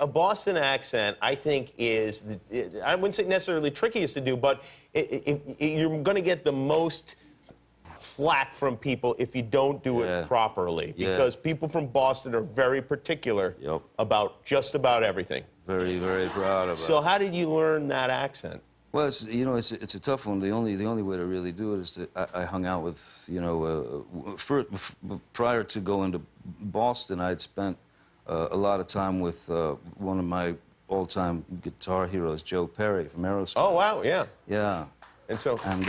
a Boston accent, I think, is, I wouldn't say necessarily trickiest to do, but you're going to get the most flack from people if you don't do it properly. Because people from Boston are very particular about just about everything. Very, very proud of it. So how did you learn that accent? Well, it's, you know, it's a tough one. The only way to really do it is that I hung out with, you know, prior to going to Boston, I'd spent a lot of time with one of my all-time guitar heroes, Joe Perry from Aerosmith. Oh, wow, yeah. Yeah. And so... And,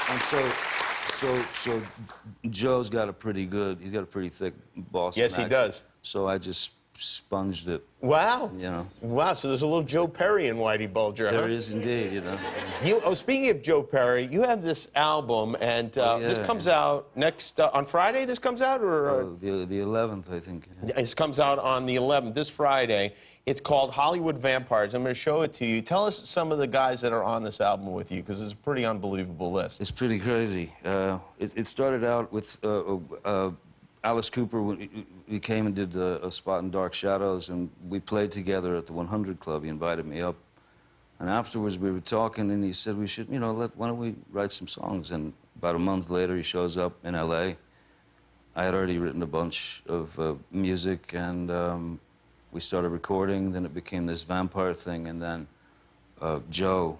and so Joe's got a pretty good, he's got a pretty thick Boston accent. Yes, he does. So I just sponged it. Wow. You know. Wow, so there's a little Joe Perry in Whitey Bulger, huh? There is indeed, you know. Oh, speaking of Joe Perry, you have this album, and this comes out next, on Friday this comes out, or? The 11th, I think. This comes out on the 11th, this Friday. It's called Hollywood Vampires. I'm going to show it to you. Tell us some of the guys that are on this album with you, because it's a pretty unbelievable list. It's pretty crazy. It started out with Alice Cooper. We came and did a spot in Dark Shadows, and we played together at the 100 Club. He invited me up. And afterwards, we were talking, and he said, we should, you know, why don't we write some songs? And about a month later, he shows up in L.A. I had already written a bunch of music, and we started recording. Then it became this vampire thing, and then Joe